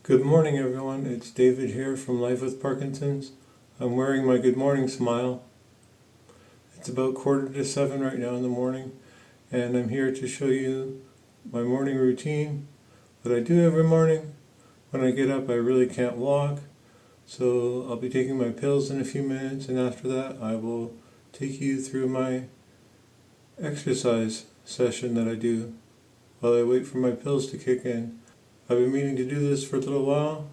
Good morning, everyone. It's David here from Life with Parkinson's. I'm wearing my good morning smile. It's about 6:45 right now in the morning, and I'm here to show you my morning routine that I do every morning. When I get up, I really can't walk, so I'll be taking my pills in a few minutes, and after that, I will take you through my exercise session that I do while I wait for my pills to kick in. I've been meaning to do this for a little while,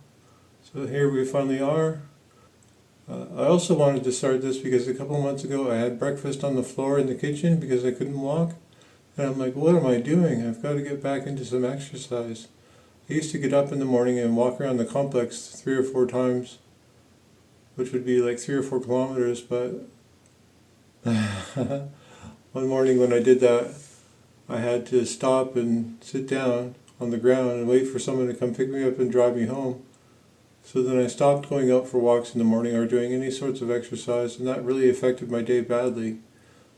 so here we finally are. I also wanted to start this because a couple months ago I had breakfast on the floor in the kitchen because I couldn't walk. And I'm like, what am I doing? I've got to get back into some exercise. I used to get up in the morning and walk around the complex 3 or 4 times, which would be like 3 or 4 kilometers, but one morning when I did that, I had to stop and sit down on the ground and wait for someone to come pick me up and drive me home. So then I stopped going out for walks in the morning or doing any sorts of exercise, and that really affected my day badly.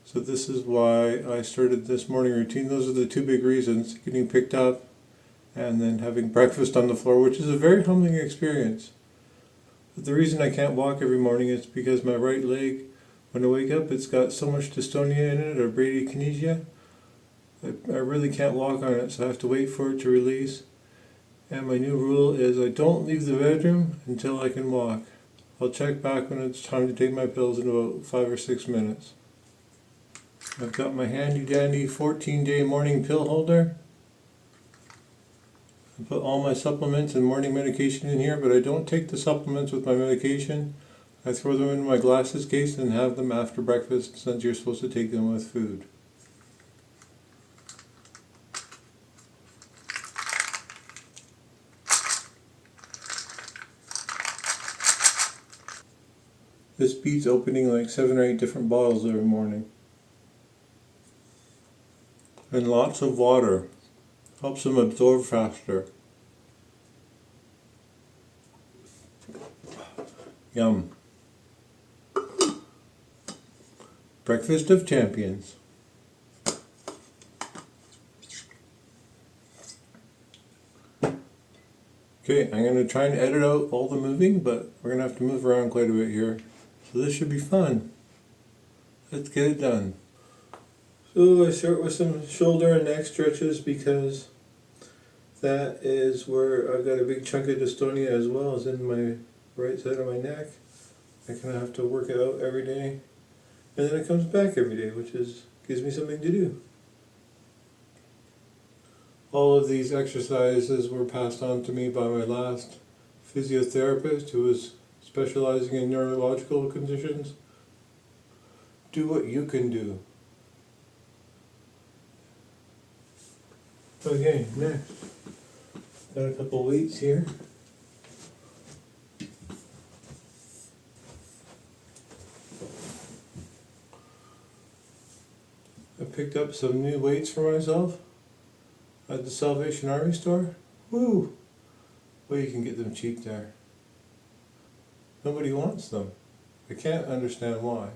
So this is why I started this morning routine. Those are the 2 big reasons: getting picked up and then having breakfast on the floor, which is a very humbling experience. But the reason I can't walk every morning is because my right leg, when I wake up, it's got so much dystonia in it, or bradykinesia. I really can't walk on it, so I have to wait for it to release. And my new rule is I don't leave the bedroom until I can walk. I'll check back when it's time to take my pills in about 5 or 6 minutes. I've got my handy dandy 14-day morning pill holder. I put all my supplements and morning medication in here, but I don't take the supplements with my medication. I throw them in my glasses case and have them after breakfast, since you're supposed to take them with food. This beats opening like 7 or 8 different bottles every morning. And lots of water. Helps them absorb faster. Yum. Breakfast of champions. Okay, I'm going to try and edit out all the moving, but we're going to have to move around quite a bit here. So this should be fun. Let's get it done. So I start with some shoulder and neck stretches because that is where I've got a big chunk of dystonia as well as in my right side of my neck. I kind of have to work it out every day. And then it comes back every day, which gives me something to do. All of these exercises were passed on to me by my last physiotherapist, who was specializing in neurological conditions. Do what you can do. Okay, next. Got a couple weights here. I picked up some new weights for myself at the Salvation Army store. Woo! Well, you can get them cheap there. Nobody wants them. I can't understand why.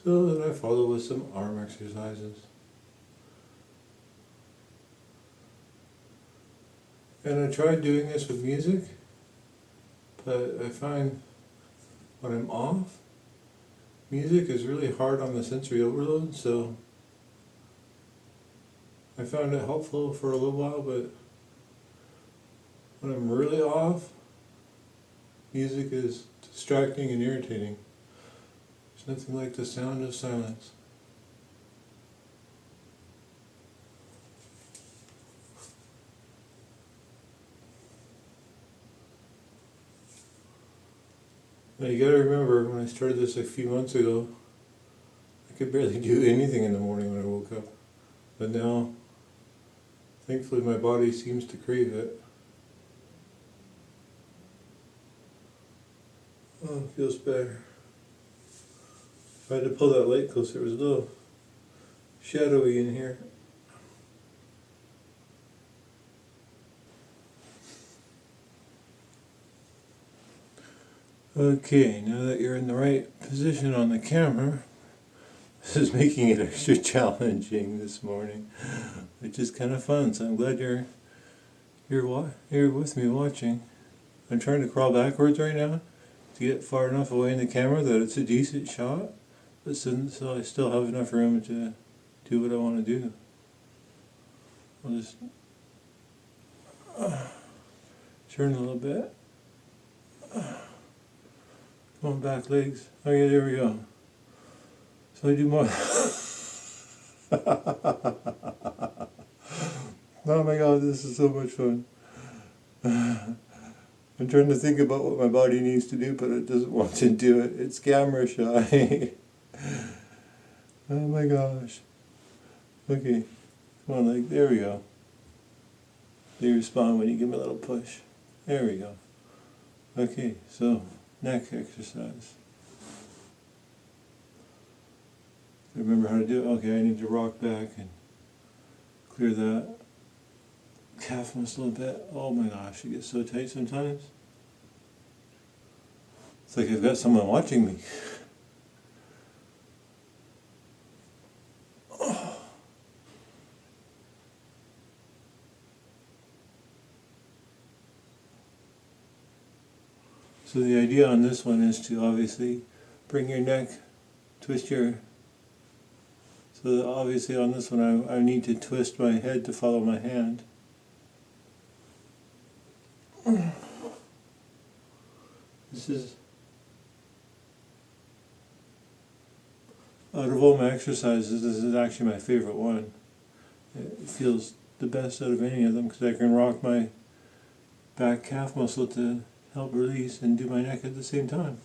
So then I follow with some arm exercises. And I tried doing this with music, but I find when I'm off, music is really hard on the sensory overload, so I found it helpful for a little while, but when I'm really off, music is distracting and irritating. There's nothing like the sound of silence. Now you gotta remember, when I started this a few months ago, I could barely do anything in the morning when I woke up. But now, thankfully my body seems to crave it. Oh, it feels better. If I had to pull that light closer, it was a little shadowy in here. Okay, now that you're in the right position on the camera, This is making it extra challenging this morning, which is kind of fun. So I'm glad you're with me watching. I'm trying to crawl backwards right now to get far enough away in the camera that it's a decent shot, but so I still have enough room to do what I want to do. I'll just turn a little bit. Come on, back legs. Oh yeah, there we go. So I do more. Oh my god, this is so much fun. I'm trying to think about what my body needs to do, but it doesn't want to do it. It's camera shy. Oh my gosh. Okay, come on, like, there we go. They respond when you give them a little push. There we go. Okay, so neck exercise. Remember how to do it? Okay, I need to rock back and clear that calf muscle a bit. Oh my gosh, it gets so tight sometimes. It's like I've got someone watching me. So the idea on this one is to obviously bring your neck, twist your, so obviously on this one I need to twist my head to follow my hand. This is, out of all my exercises, this is actually my favorite one. It feels the best out of any of them because I can rock my back calf muscle to help release and do my neck at the same time.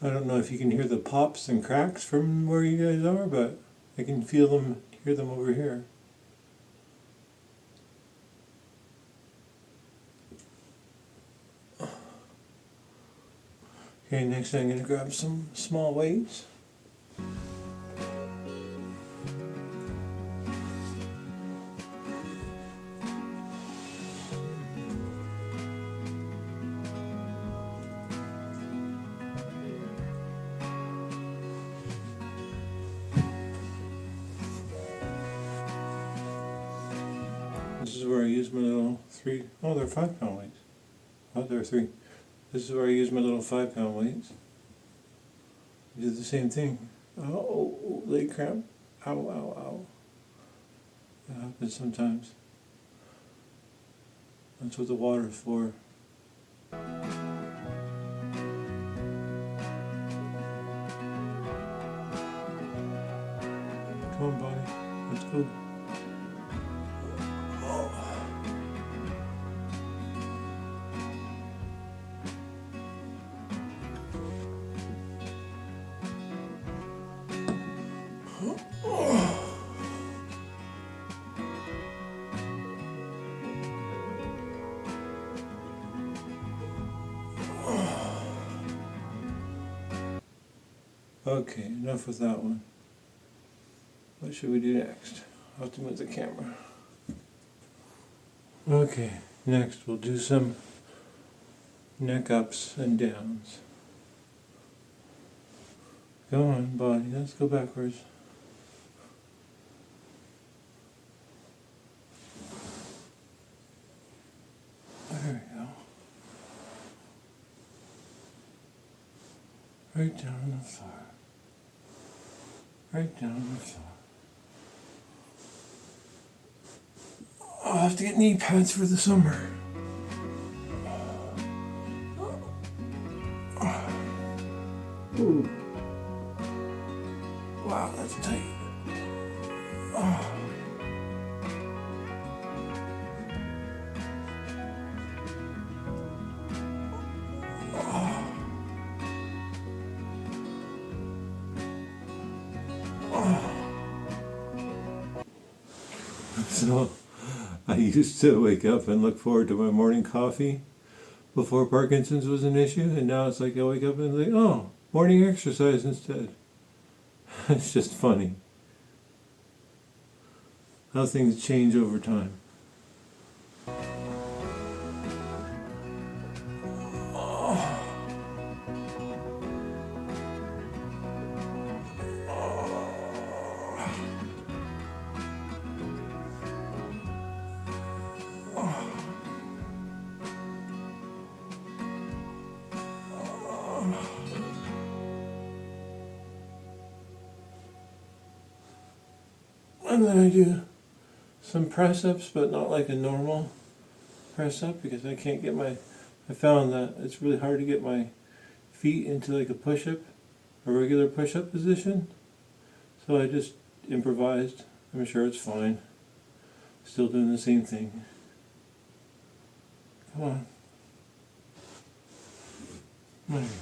I don't know if you can hear the pops and cracks from where you guys are, but I can feel them, hear them over here. Okay, next I'm going to grab some small weights. This is where I use my little they're 5 pound weights. Oh, they're 3. This is where I use my little 5 pound weights. I do the same thing. Oh, leg cramp. Ow, ow, ow. That happens sometimes. That's what the water is for. Come on, body. Let's go. Okay, enough with that one. What should we do next? I'll have to move the camera. Okay, next we'll do some neck ups and downs. Go on, body, let's go backwards. There we go. Right down on the floor. Right down on the floor. I'll have to get knee pads for the summer. Ooh. Wow, that's tight. So I used to wake up and look forward to my morning coffee before Parkinson's was an issue, and now it's like I wake up and think, oh, morning exercise instead. It's just funny how things change over time. And then I do some press-ups, but not like a normal press-up because I can't get I found that it's really hard to get my feet into like a push-up, a regular push-up position. So I just improvised. I'm sure it's fine. Still doing the same thing. Come on. There we go.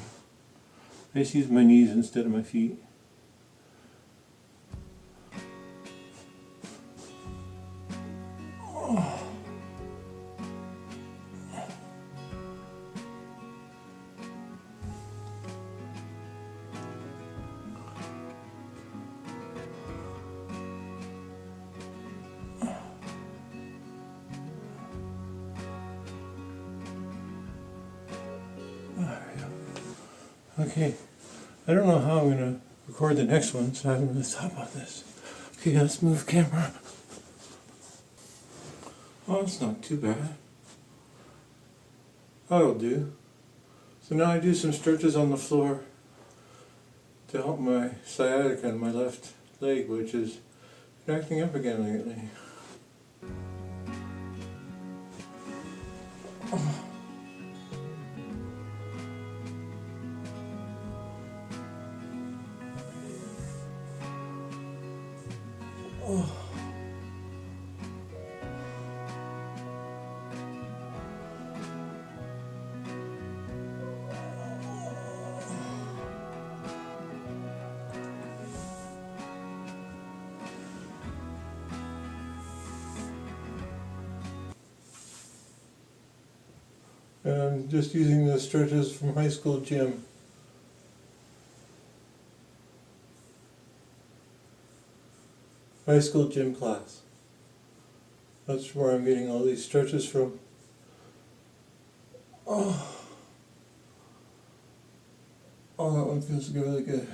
I just use my knees instead of my feet. Okay, I don't know how I'm going to record the next one, so I haven't really thought about this. Okay, let's move camera. Oh, it's not too bad. That'll do. So now I do some stretches on the floor to help my sciatica in my left leg, which is acting up again lately. Oh. And I'm just using the stretches from high school gym. High school gym class. That's where I'm getting all these stretches from. Oh, oh, that one feels really good.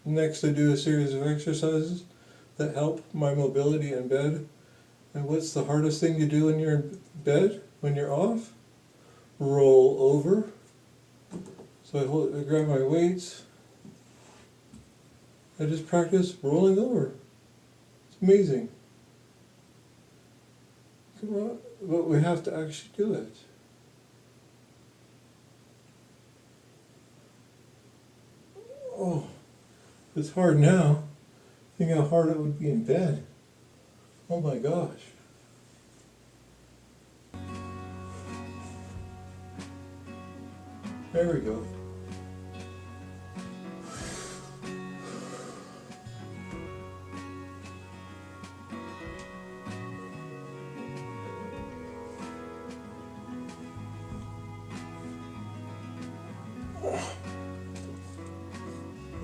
Next I do a series of exercises that help my mobility in bed. And what's the hardest thing to do when you're in bed, when you're off? Roll over. So I grab my weights. I just practice rolling over. It's amazing. Come on, but we have to actually do it. Oh, it's hard now. Think how hard it would be in bed. Oh my gosh. There we go.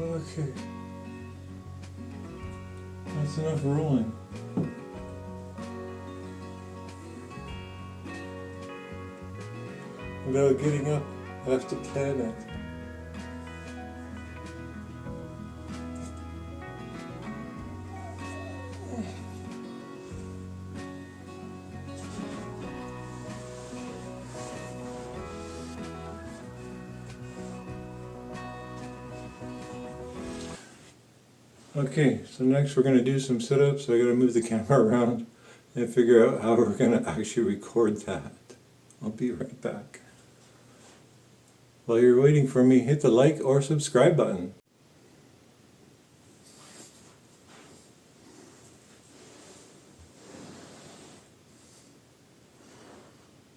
Okay. That's enough rolling. Without getting up, I have to plan it. Okay, so next we're going to do some sit-ups. So I got to move the camera around and figure out how we're going to actually record that. I'll be right back. While you're waiting for me, hit the like or subscribe button.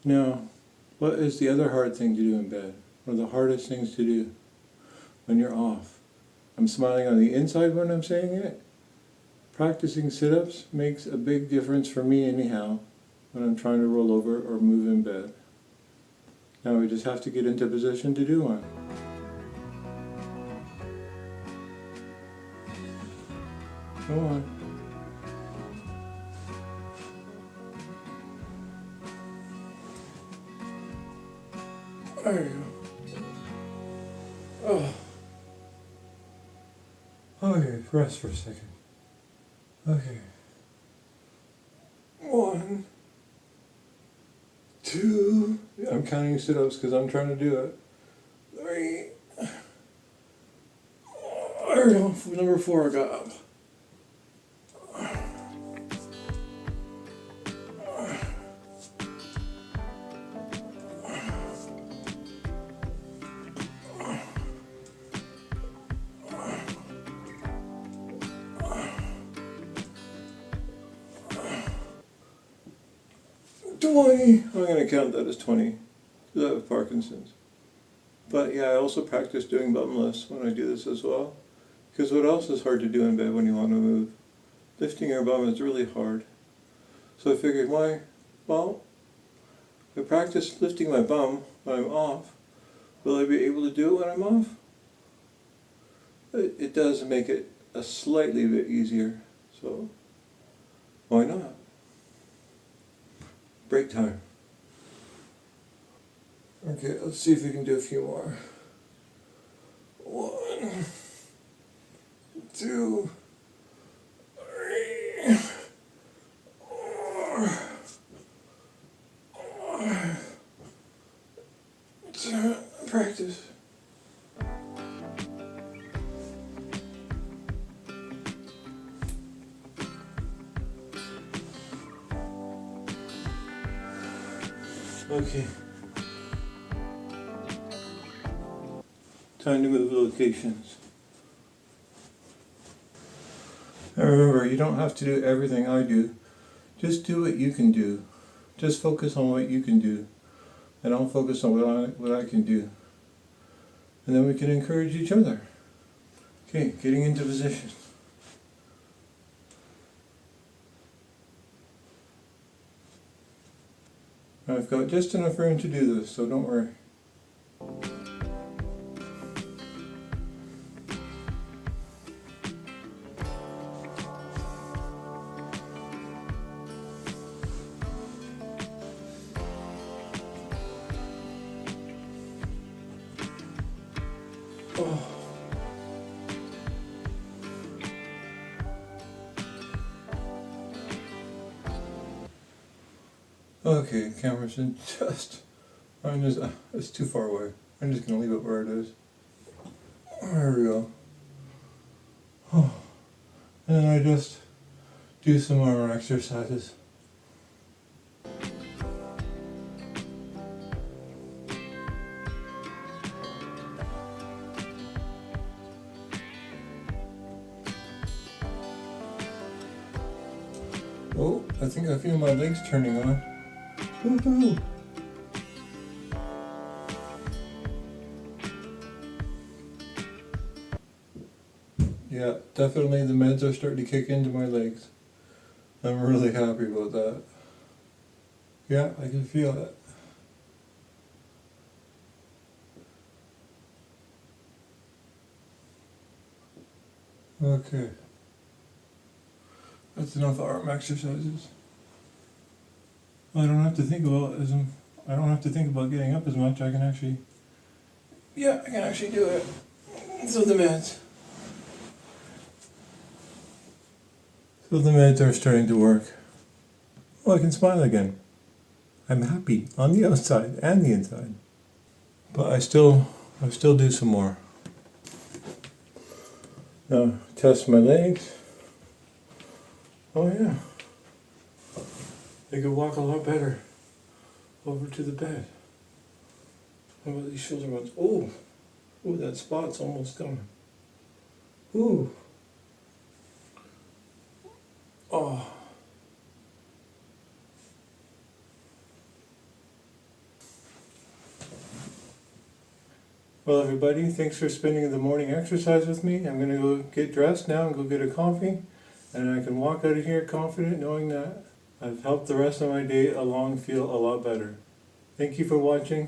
Now, what is the other hard thing to do in bed? One of the hardest things to do when you're off? I'm smiling on the inside when I'm saying it. Practicing sit-ups makes a big difference for me anyhow when I'm trying to roll over or move in bed. Now we just have to get into position to do one. Go on. There you go. Oh. Okay, rest for a second. Okay. 1, 2, I'm counting sit-ups because I'm trying to do it. 3, there we go, number 4 I got up. 20. I'm going to count that as 20. I have Parkinson's. But yeah, I also practice doing bum lifts when I do this as well. Because what else is hard to do in bed when you want to move? Lifting your bum is really hard. So I figured, well, if I practice lifting my bum when I'm off, will I be able to do it when I'm off? It does make it a slightly bit easier, so why not? Break time. Okay, let's see if we can do a few more. 1, 2, 3, 4, 5. Practice. Okay. Time to move locations. And remember, you don't have to do everything I do. Just do what you can do. Just focus on what you can do. And I'll focus on what I can do. And then we can encourage each other. Okay, getting into position. I've got just enough room to do this, so don't worry. Oh. Okay, camera's in it's too far away. I'm just going to leave it where it is. There we go. Oh. And then I just do some more exercises. Oh, I think I feel my legs turning on. Woohoo! Yeah, definitely the meds are starting to kick into my legs. I'm really happy about that. Yeah, I can feel it. Okay. That's enough arm exercises. I don't have to think about getting up as much. I can actually do it. So the meds are starting to work. Oh, I can smile again. I'm happy on the outside and the inside. But I still do some more. Now test my legs. Oh yeah. I could walk a lot better over to the bed. How about these shoulder ones? Oh, that spot's almost gone. Ooh. Oh. Well, everybody, thanks for spending the morning exercise with me. I'm going to go get dressed now and go get a coffee, and I can walk out of here confident knowing that I've helped the rest of my day along feel a lot better. Thank you for watching.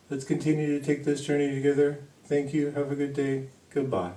Let's continue to take this journey together. Thank you. Have a good day. Goodbye.